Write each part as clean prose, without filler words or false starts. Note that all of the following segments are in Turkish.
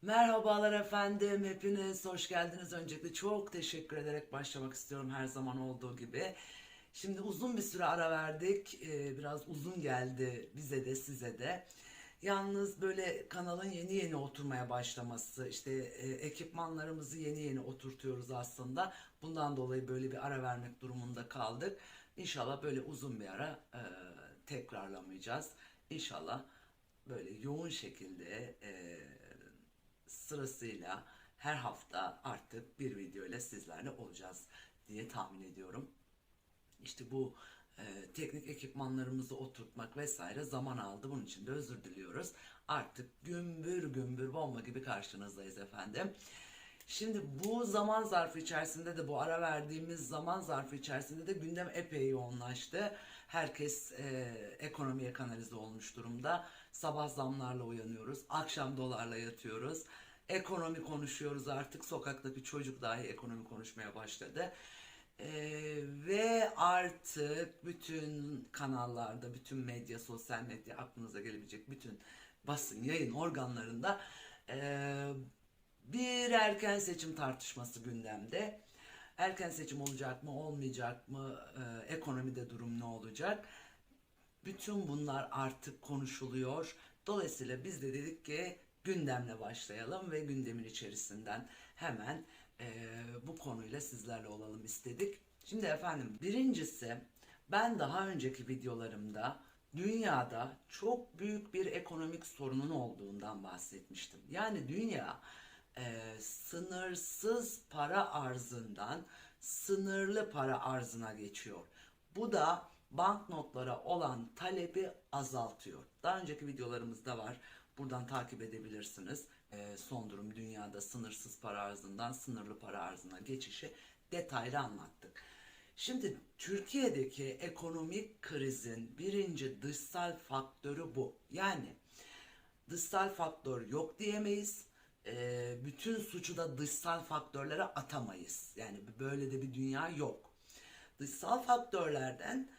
Merhabalar efendim, hepiniz hoş geldiniz. Öncelikle çok teşekkür ederek başlamak istiyorum her zaman olduğu gibi. Şimdi uzun bir süre ara verdik. Biraz uzun geldi bize de size de. Yalnız böyle kanalın yeni yeni oturmaya başlaması, işte ekipmanlarımızı yeni yeni oturtuyoruz aslında. Bundan dolayı böyle bir ara vermek durumunda kaldık. İnşallah böyle uzun bir ara tekrarlamayacağız. İnşallah böyle yoğun şekilde sırasıyla her hafta artık bir video ile sizlerle olacağız diye tahmin ediyorum. İşte bu teknik ekipmanlarımızı oturtmak vesaire zaman aldı. Bunun için de özür diliyoruz. Artık gümbür gümbür bomba gibi karşınızdayız efendim. Şimdi bu zaman zarfı içerisinde de bu ara verdiğimiz zaman zarfı içerisinde de gündem epey yoğunlaştı. Herkes ekonomiye kanalize olmuş durumda. Sabah zamlarla uyanıyoruz, akşam dolarla yatıyoruz. Ekonomi konuşuyoruz artık. Sokaktaki çocuk dahi ekonomi konuşmaya başladı. Ve artık bütün kanallarda, bütün medya, sosyal medya, aklınıza gelebilecek bütün basın, yayın organlarında ee, bir erken seçim tartışması gündemde. Erken seçim olacak mı, olmayacak mı, ekonomide durum ne olacak? Bütün bunlar artık konuşuluyor. Dolayısıyla biz de dedik ki gündemle başlayalım ve gündemin içerisinden hemen bu konuyla sizlerle olalım istedik. Şimdi efendim birincisi, ben daha önceki videolarımda dünyada çok büyük bir ekonomik sorunun olduğundan bahsetmiştim. Yani dünya sınırsız para arzından sınırlı para arzına geçiyor. Bu da banknotlara olan talebi azaltıyor. Daha önceki videolarımızda var. Buradan takip edebilirsiniz. Son durum dünyada sınırsız para arzından sınırlı para arzına geçişi detaylı anlattık. Şimdi Türkiye'deki ekonomik krizin birinci dışsal faktörü bu. Yani dışsal faktör yok diyemeyiz. Bütün suçu da dışsal faktörlere atamayız. Yani böyle de bir dünya yok. Dışsal faktörlerden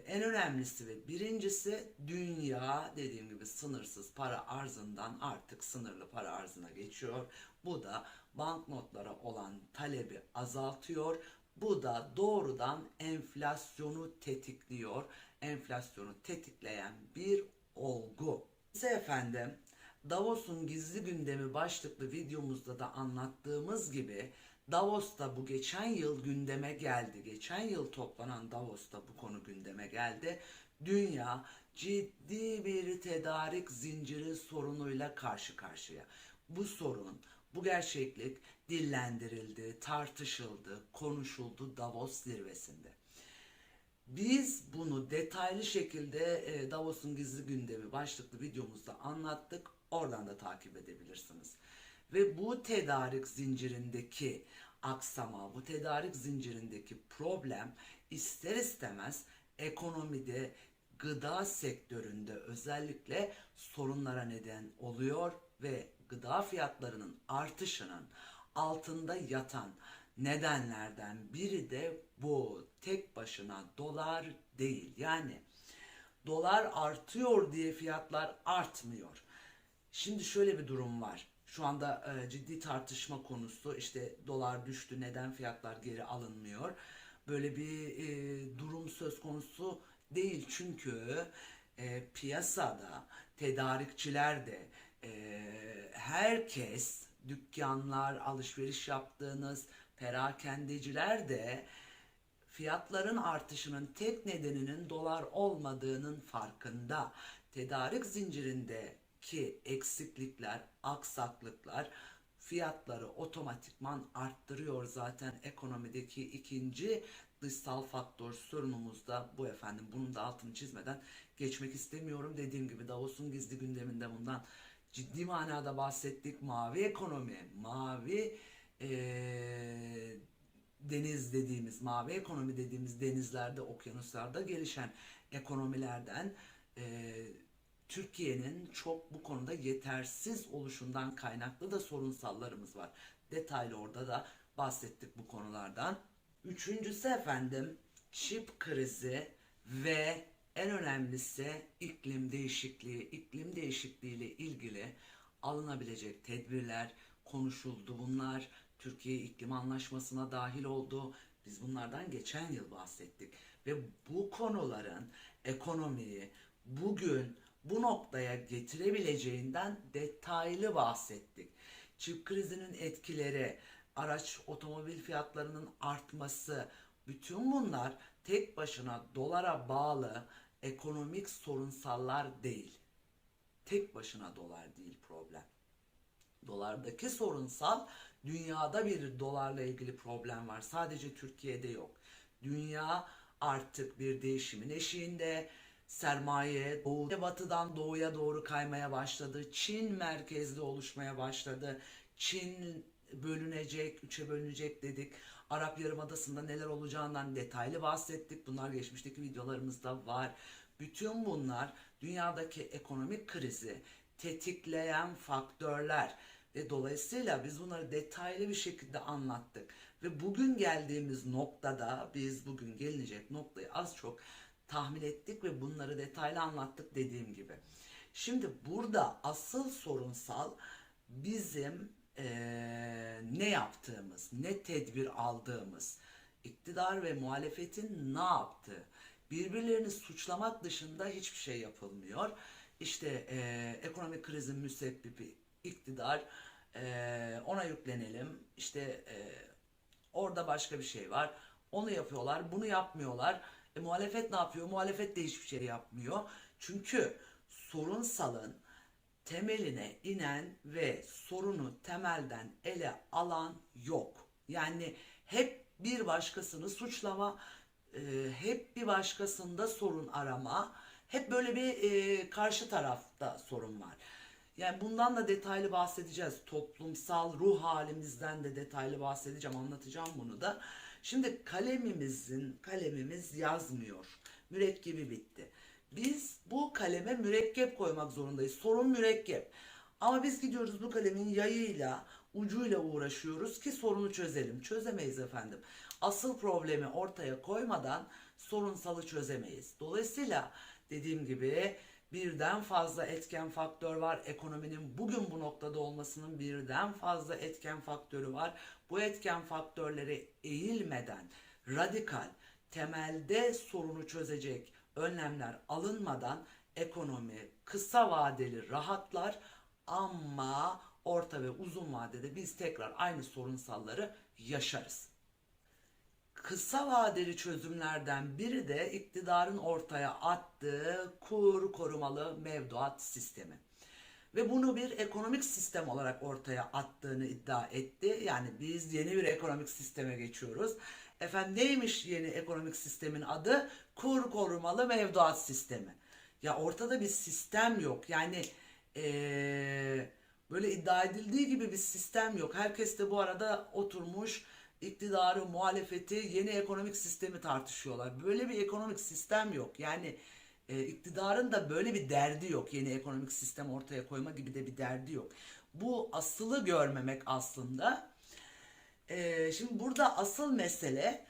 en önemlisi ve birincisi dünya dediğim gibi sınırsız para arzından artık sınırlı para arzına geçiyor. Bu da banknotlara olan talebi azaltıyor. Bu da doğrudan enflasyonu tetikliyor. Enflasyonu tetikleyen bir olgu. Ise efendim Davos'un gizli gündemi başlıklı videomuzda da anlattığımız gibi Davos'ta bu geçen yıl gündeme geldi. Geçen yıl toplanan Davos'ta bu konu gündeme geldi. Dünya ciddi bir tedarik zinciri sorunuyla karşı karşıya. Bu sorun, bu gerçeklik dillendirildi, tartışıldı, konuşuldu Davos zirvesinde. Biz bunu detaylı şekilde Davos'un gizli gündemi başlıklı videomuzda anlattık. Oradan da takip edebilirsiniz. Ve bu tedarik zincirindeki aksama, bu tedarik zincirindeki problem ister istemez ekonomide, gıda sektöründe özellikle sorunlara neden oluyor ve gıda fiyatlarının artışının altında yatan nedenlerden biri de bu. Tek başına dolar değil. Yani dolar artıyor diye fiyatlar artmıyor. Şimdi şöyle bir durum var. Şu anda ciddi tartışma konusu, işte dolar düştü, neden fiyatlar geri alınmıyor? Böyle bir durum söz konusu değil, çünkü piyasada tedarikçiler de herkes, dükkanlar, alışveriş yaptığınız perakendeciler de fiyatların artışının tek nedeninin dolar olmadığının farkında. Tedarik zincirindeki eksiklikler, aksaklıklar fiyatları otomatikman arttırıyor. Zaten ekonomideki ikinci dışsal faktör sorunumuz da bu efendim. Bunun da altını çizmeden geçmek istemiyorum. Dediğim gibi Davos'un gizli gündeminde bundan ciddi manada bahsettik. Mavi ekonomi, mavi deniz dediğimiz, mavi ekonomi dediğimiz denizlerde, okyanuslarda gelişen ekonomilerden e, Türkiye'nin çok bu konuda yetersiz oluşundan kaynaklı da sorunsallarımız var. Detaylı orada da bahsettik bu konulardan. Üçüncüsü efendim çip krizi ve en önemlisi iklim değişikliği. İklim değişikliği ile ilgili alınabilecek tedbirler konuşuldu. Bunlar Türkiye İklim Anlaşması'na dahil oldu. Biz bunlardan geçen yıl bahsettik ve bu konuların ekonomiyi bugün bu noktaya getirebileceğinden detaylı bahsettik. Çip krizinin etkileri, araç otomobil fiyatlarının artması, bütün bunlar tek başına dolara bağlı ekonomik sorunsallar değil. Tek başına dolar değil problem. Dolardaki sorunsal, dünyada bir dolarla ilgili problem var. Sadece Türkiye'de yok. Dünya artık bir değişimin eşiğinde. Sermaye doğu ve batıdan doğuya doğru kaymaya başladı. Çin merkezli oluşmaya başladı. Çin bölünecek, üçe bölünecek dedik. Arap Yarımadası'nda neler olacağından detaylı bahsettik. Bunlar geçmişteki videolarımızda var. Bütün bunlar dünyadaki ekonomik krizi tetikleyen faktörler ve dolayısıyla biz bunları detaylı bir şekilde anlattık. Ve bugün geldiğimiz noktada biz bugün gelinecek noktayı az çok tahmin ettik ve bunları detaylı anlattık dediğim gibi. Şimdi burada asıl sorunsal bizim ne yaptığımız, ne tedbir aldığımız, iktidar ve muhalefetin ne yaptığı. Birbirlerini suçlamak dışında hiçbir şey yapılmıyor. İşte ekonomik krizin müsebbibi iktidar, ona yüklenelim. İşte orada başka bir şey var. Onu yapıyorlar, bunu yapmıyorlar. Muhalefet ne yapıyor? Muhalefet de hiçbir şey yapmıyor. Çünkü sorunsalın temeline inen ve sorunu temelden ele alan yok. Yani hep bir başkasını suçlama, hep bir başkasında sorun arama, hep böyle bir karşı tarafta sorun var. Yani bundan da detaylı bahsedeceğiz. Toplumsal ruh halimizden de detaylı bahsedeceğim, anlatacağım bunu da. Şimdi kalemimiz yazmıyor. Mürekkebi bitti. Biz bu kaleme mürekkep koymak zorundayız. Sorun mürekkep. Ama biz gidiyoruz bu kalemin yayıyla, ucuyla uğraşıyoruz ki sorunu çözelim. Çözemeyiz efendim. Asıl problemi ortaya koymadan sorunsalı çözemeyiz. Dolayısıyla dediğim gibi birden fazla etken faktör var. Ekonominin bugün bu noktada olmasının birden fazla etken faktörü var. Bu etken faktörleri eğilmeden radikal, temelde sorunu çözecek önlemler alınmadan ekonomi kısa vadeli rahatlar ama orta ve uzun vadede biz tekrar aynı sorunsalları yaşarız. Kısa vadeli çözümlerden biri de iktidarın ortaya attığı kur korumalı mevduat sistemi. Ve bunu bir ekonomik sistem olarak ortaya attığını iddia etti. Yani biz yeni bir ekonomik sisteme geçiyoruz. Efendim neymiş yeni ekonomik sistemin adı? Kur korumalı mevduat sistemi. Ya ortada bir sistem yok. Yani böyle iddia edildiği gibi bir sistem yok. Herkes de bu arada oturmuş iktidarı, muhalefeti, yeni ekonomik sistemi tartışıyorlar. Böyle bir ekonomik sistem yok. Yani iktidarın da böyle bir derdi yok. Yeni ekonomik sistem ortaya koyma gibi de bir derdi yok. Bu asılı görmemek aslında. Şimdi burada asıl mesele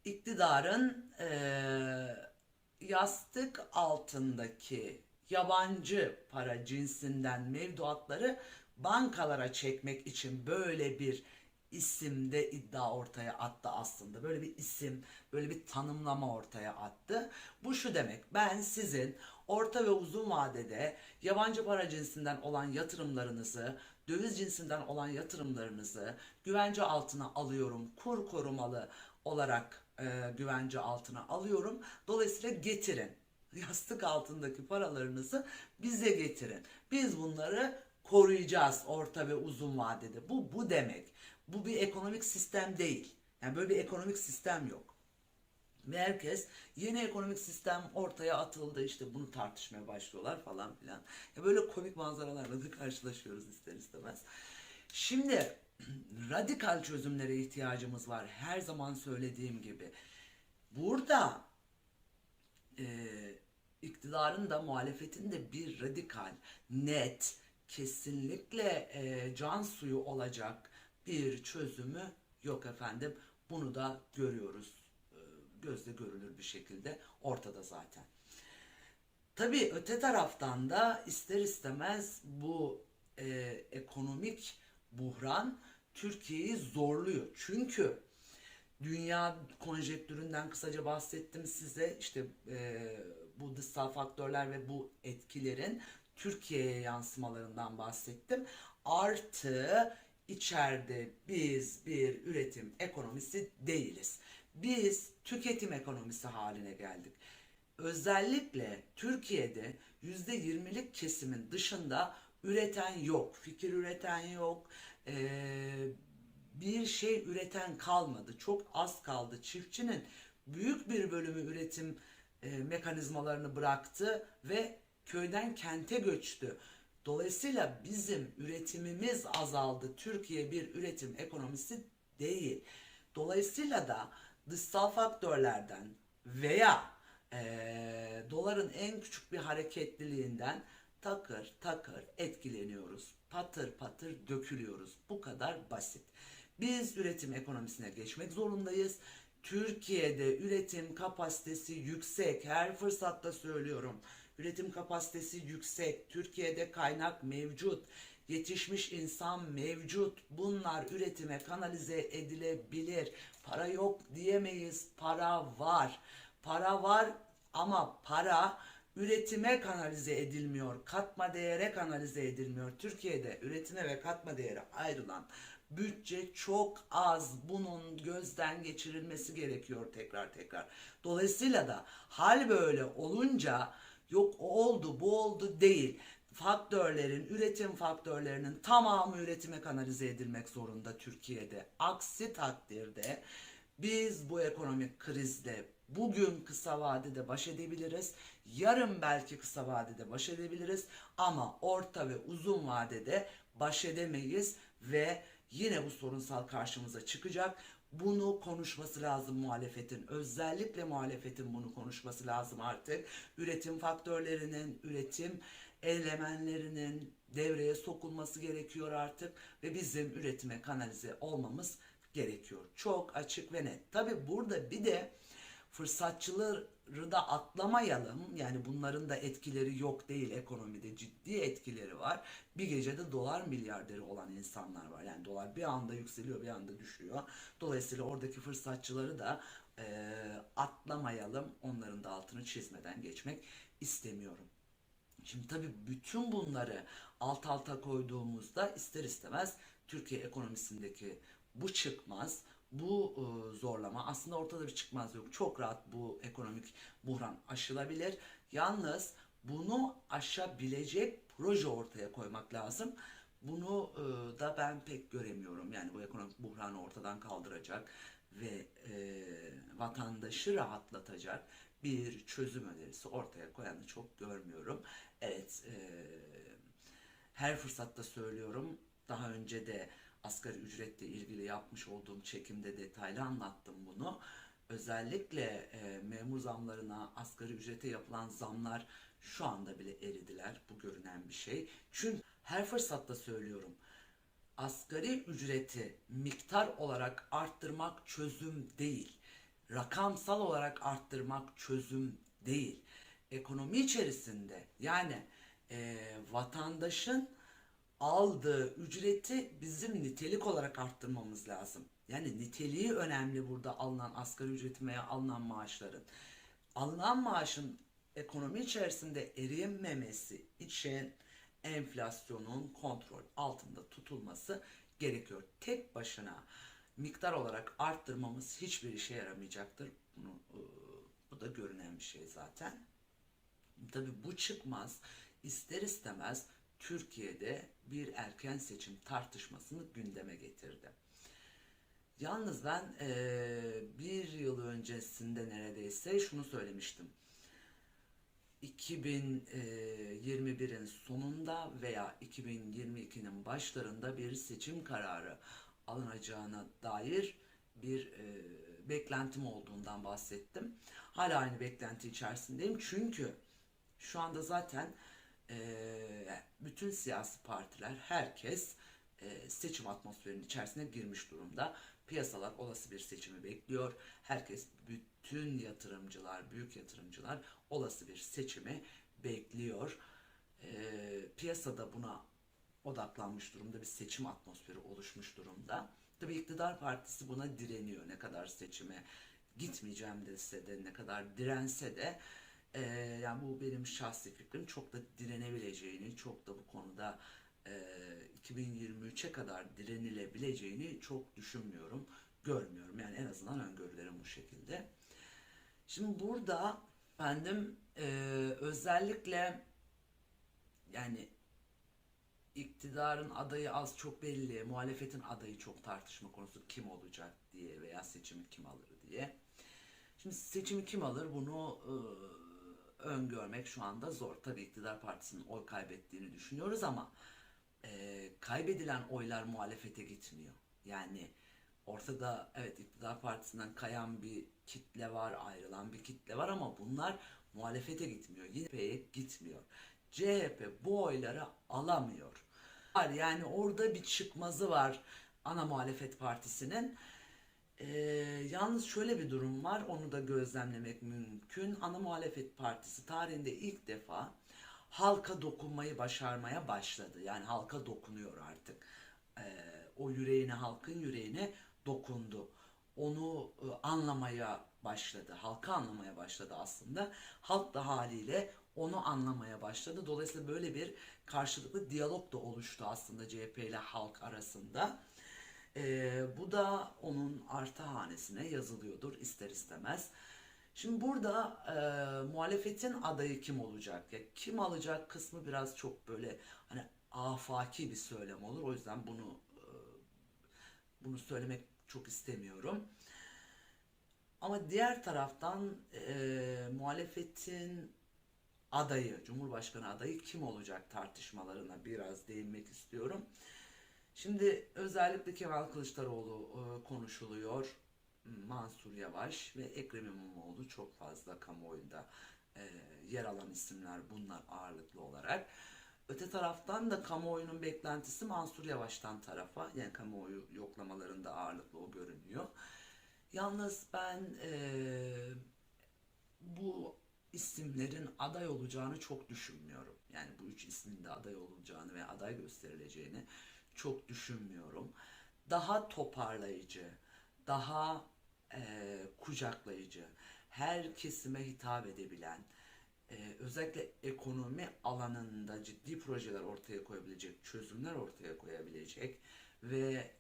iktidarın yastık altındaki yabancı para cinsinden mevduatları bankalara çekmek için böyle bir isimde iddia ortaya attı aslında. Böyle bir isim, böyle bir tanımlama ortaya attı. Bu şu demek: ben sizin orta ve uzun vadede yabancı para cinsinden olan yatırımlarınızı, döviz cinsinden olan yatırımlarınızı güvence altına alıyorum. Kur korumalı olarak güvence altına alıyorum. Dolayısıyla getirin. Yastık altındaki paralarınızı bize getirin. Biz bunları koruyacağız orta ve uzun vadede. Bu demek. Bu bir ekonomik sistem değil. Yani böyle bir ekonomik sistem yok. Ve herkes yeni ekonomik sistem ortaya atıldı, işte bunu tartışmaya başlıyorlar falan filan. Ya böyle komik manzaralarla da karşılaşıyoruz ister istemez. Şimdi radikal çözümlere ihtiyacımız var. Her zaman söylediğim gibi. Burada e, iktidarın da muhalefetin de bir radikal, net, kesinlikle can suyu olacak bir çözümü yok efendim. Bunu da görüyoruz. Gözle görülür bir şekilde ortada zaten. Tabii öte taraftan da ister istemez bu ekonomik buhran Türkiye'yi zorluyor. Çünkü dünya konjektüründen kısaca bahsettim size. İşte bu dışsal faktörler ve bu etkilerin Türkiye'ye yansımalarından bahsettim. Artı içeride biz bir üretim ekonomisi değiliz. Biz tüketim ekonomisi haline geldik. Özellikle Türkiye'de %20'lik kesimin dışında üreten yok, fikir üreten yok, bir şey üreten kalmadı. Çok az kaldı. Çiftçinin büyük bir bölümü üretim mekanizmalarını bıraktı ve köyden kente göçtü. Dolayısıyla bizim üretimimiz azaldı. Türkiye bir üretim ekonomisi değil. Dolayısıyla da dışsal faktörlerden veya doların en küçük bir hareketliliğinden takır takır etkileniyoruz. Patır patır dökülüyoruz. Bu kadar basit. Biz üretim ekonomisine geçmek zorundayız. Türkiye'de üretim kapasitesi yüksek. Her fırsatta söylüyorum. Üretim kapasitesi yüksek. Türkiye'de kaynak mevcut. Yetişmiş insan mevcut. Bunlar üretime kanalize edilebilir. Para yok diyemeyiz. Para var. Para var ama para üretime kanalize edilmiyor. Katma değere kanalize edilmiyor. Türkiye'de üretime ve katma değere ayrılan bütçe çok az. Bunun gözden geçirilmesi gerekiyor tekrar tekrar. Dolayısıyla da hal böyle olunca yok o oldu bu oldu değil. Faktörlerin, üretim faktörlerinin tamamı üretime kanalize edilmek zorunda Türkiye'de. Aksi takdirde biz bu ekonomik krizle bugün kısa vadede baş edebiliriz. Yarın belki kısa vadede baş edebiliriz ama orta ve uzun vadede baş edemeyiz ve yine bu sorunsal karşımıza çıkacak. Bunu konuşması lazım muhalefetin. Özellikle muhalefetin bunu konuşması lazım artık. Üretim faktörlerinin, üretim elementlerinin devreye sokulması gerekiyor artık ve bizim üretime kanalize olmamız gerekiyor. Çok açık ve net. Tabi burada bir de fırsatçıları da atlamayalım. Yani bunların da etkileri yok değil, ekonomide ciddi etkileri var. Bir gecede dolar milyarderi olan insanlar var. Yani dolar bir anda yükseliyor, bir anda düşüyor. Dolayısıyla oradaki fırsatçıları da atlamayalım. Onların da altını çizmeden geçmek istemiyorum. Şimdi tabii bütün bunları alt alta koyduğumuzda ister istemez Türkiye ekonomisindeki bu çıkmaz, bu zorlama aslında ortada bir çıkmaz yok. Çok rahat bu ekonomik buhran aşılabilir. Yalnız bunu aşabilecek proje ortaya koymak lazım. Bunu da ben pek göremiyorum. Yani bu ekonomik buhranı ortadan kaldıracak ve vatandaşı rahatlatacak bir çözüm önerisi ortaya koyanı çok görmüyorum. Evet, her fırsatta söylüyorum. Daha önce de asgari ücretle ilgili yapmış olduğum çekimde detaylı anlattım bunu. Özellikle memur zamlarına, asgari ücrete yapılan zamlar şu anda bile eridiler. Bu görünen bir şey. Çünkü her fırsatta söylüyorum. Asgari ücreti miktar olarak arttırmak çözüm değil. Rakamsal olarak arttırmak çözüm değil. Ekonomi içerisinde yani vatandaşın aldığı ücreti bizim nitelik olarak arttırmamız lazım. Yani niteliği önemli burada alınan asgari ücretin veya alınan maaşların. Alınan maaşın ekonomi içerisinde eriyememesi için enflasyonun kontrol altında tutulması gerekiyor. Tek başına miktar olarak arttırmamız hiçbir işe yaramayacaktır. Bu da görünen bir şey zaten. Tabii bu çıkmaz ister istemez Türkiye'de bir erken seçim tartışmasını gündeme getirdi. Yalnız ben bir yıl öncesinde neredeyse şunu söylemiştim. 2021'in sonunda veya 2022'nin başlarında bir seçim kararı alınacağına dair bir beklentim olduğundan bahsettim. Hala aynı beklenti içerisindeyim çünkü şu anda zaten bütün siyasi partiler, herkes seçim atmosferinin içerisine girmiş durumda. Piyasalar olası bir seçimi bekliyor. Herkes, bütün yatırımcılar, büyük yatırımcılar olası bir seçimi bekliyor. Piyasada buna odaklanmış durumda, bir seçim atmosferi oluşmuş durumda. Tabii iktidar partisi buna direniyor. Ne kadar seçime gitmeyeceğim dese de, ne kadar dirense de yani bu benim şahsi fikrim, çok da direnebileceğini, çok da bu konuda 2023'e kadar direnilebileceğini çok düşünmüyorum, görmüyorum. Yani en azından öngörülerim bu şekilde. Şimdi burada efendim özellikle yani iktidarın adayı az çok belli, muhalefetin adayı çok tartışma konusu, kim olacak diye veya seçimi kim alır diye. Şimdi seçimi kim alır bunu öngörmek şu anda zor. Tabii iktidar partisinin oy kaybettiğini düşünüyoruz ama kaybedilen oylar muhalefete gitmiyor. Yani ortada evet iktidar partisinden kayan bir kitle var, ayrılan bir kitle var ama bunlar muhalefete gitmiyor. Yine CHP'ye gitmiyor. CHP bu oyları alamıyor. Yani orada bir çıkmazı var ana muhalefet partisinin. Ee, Yalnız şöyle bir durum var, onu da gözlemlemek mümkün. Ana muhalefet partisi tarihinde ilk defa halka dokunmayı başarmaya başladı. Yani halka dokunuyor artık. O yüreğine, halkın yüreğine dokundu. Onu anlamaya başladı. Halka anlamaya başladı aslında. Halk da haliyle onu anlamaya başladı. Dolayısıyla böyle bir karşılıklı diyalog da oluştu aslında CHP ile halk arasında. Bu da onun artı hanesine yazılıyordur ister istemez. Şimdi burada muhalefetin adayı kim olacak? Ya kim alacak kısmı biraz çok böyle hani afaki bir söylem olur. O yüzden bunu söylemek çok istemiyorum. Ama diğer taraftan muhalefetin adayı, Cumhurbaşkanı adayı kim olacak tartışmalarına biraz değinmek istiyorum. Şimdi özellikle Kemal Kılıçdaroğlu konuşuluyor. Mansur Yavaş ve Ekrem İmamoğlu çok fazla kamuoyunda e, yer alan isimler bunlar ağırlıklı olarak. Öte taraftan da kamuoyunun beklentisi Mansur Yavaş'tan tarafa, yani kamuoyu yoklamalarında ağırlıklı o görünüyor. Yalnız ben bu isimlerin aday olacağını çok düşünmüyorum. Yani bu üç ismin de aday olacağını ve aday gösterileceğini çok düşünmüyorum. Daha toparlayıcı, daha kucaklayıcı, her kesime hitap edebilen, özellikle ekonomi alanında ciddi projeler ortaya koyabilecek, çözümler ortaya koyabilecek ve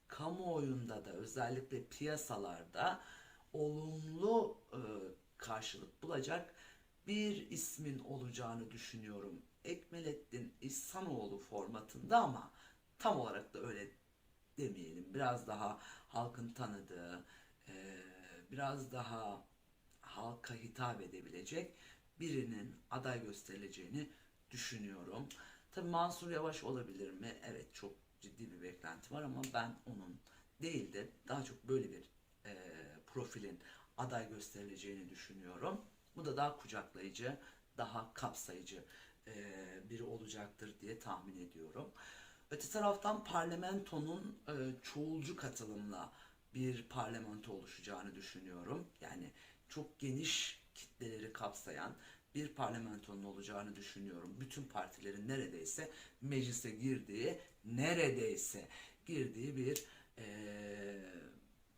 kamuoyunda da özellikle piyasalarda olumlu karşılık bulacak bir ismin olacağını düşünüyorum. Ekmelettin İhsanoğlu formatında ama tam olarak da öyle demeyelim. Biraz daha halkın tanıdığı, biraz daha halka hitap edebilecek birinin aday gösterileceğini düşünüyorum. Tabii Mansur Yavaş olabilir mi? Evet, çok ciddi bir beklenti var ama ben onun değil de daha çok böyle bir profilin aday gösterileceğini düşünüyorum. Bu da daha kucaklayıcı, daha kapsayıcı biri olacaktır diye tahmin ediyorum. Öte taraftan parlamentonun çoğulcu katılımla bir parlamento oluşacağını düşünüyorum. Yani çok geniş kitleleri kapsayan bir parlamentonun olacağını düşünüyorum. Bütün partilerin neredeyse girdiği bir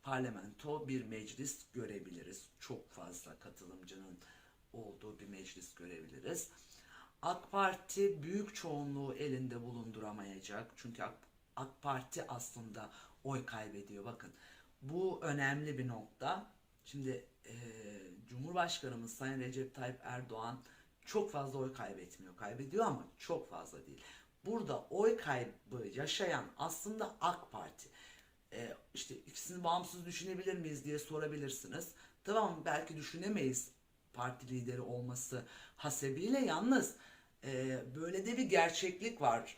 parlamento, bir meclis görebiliriz. Çok fazla katılımcının olduğu bir meclis görebiliriz. AK Parti büyük çoğunluğu elinde bulunduramayacak. Çünkü AK Parti aslında oy kaybediyor. Bakın bu önemli bir nokta. Şimdi Cumhurbaşkanımız Sayın Recep Tayyip Erdoğan çok fazla oy kaybetmiyor. Kaybediyor ama çok fazla değil. Burada oy kaybı yaşayan aslında AK Parti. İşte ikisini bağımsız düşünebilir miyiz diye sorabilirsiniz. Tamam, belki düşünemeyiz parti lideri olması hasebiyle, yalnız böyle de bir gerçeklik var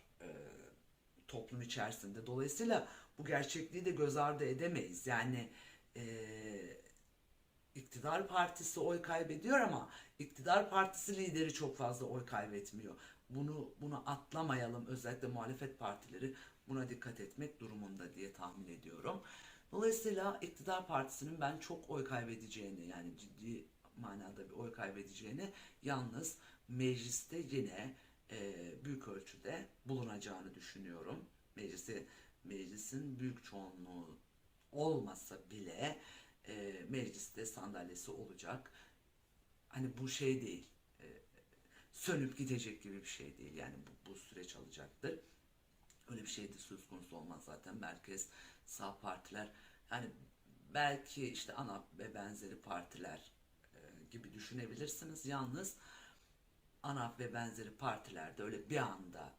toplum içerisinde. Dolayısıyla bu gerçekliği de göz ardı edemeyiz. Yani e, iktidar partisi oy kaybediyor ama iktidar partisi lideri çok fazla oy kaybetmiyor. Bunu atlamayalım. Özellikle muhalefet partileri buna dikkat etmek durumunda diye tahmin ediyorum. Dolayısıyla iktidar partisinin ben çok oy kaybedeceğini, yani ciddi manada bir oy kaybedeceğini, yalnız mecliste yine büyük ölçüde bulunacağını düşünüyorum. Meclisin büyük çoğunluğu olmasa bile mecliste sandalyesi olacak. Hani bu şey değil, sönüp gidecek gibi bir şey değil. Yani bu süreç alacaktır. Öyle bir şey de söz konusu olmaz zaten. Merkez sağ partiler, yani belki işte ANAP ve benzeri partiler gibi düşünebilirsiniz. Yalnız ANAP ve benzeri partilerde öyle bir anda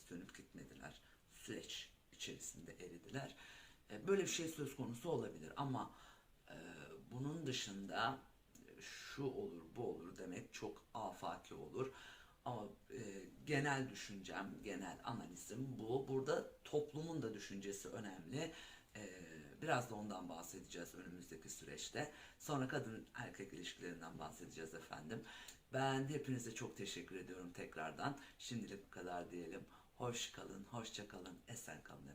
sönüp gitmediler. Süreç içerisinde eridiler. Böyle bir şey söz konusu olabilir ama e, bunun dışında şu olur bu olur demek çok afaki olur. Ama genel düşüncem, genel analizim bu. Burada toplumun da düşüncesi önemli. Biraz da ondan bahsedeceğiz önümüzdeki süreçte. Sonra kadın erkek ilişkilerinden bahsedeceğiz efendim. Ben hepinize çok teşekkür ediyorum tekrardan. Şimdilik bu kadar diyelim. Hoş kalın, hoşça kalın, esen kalın.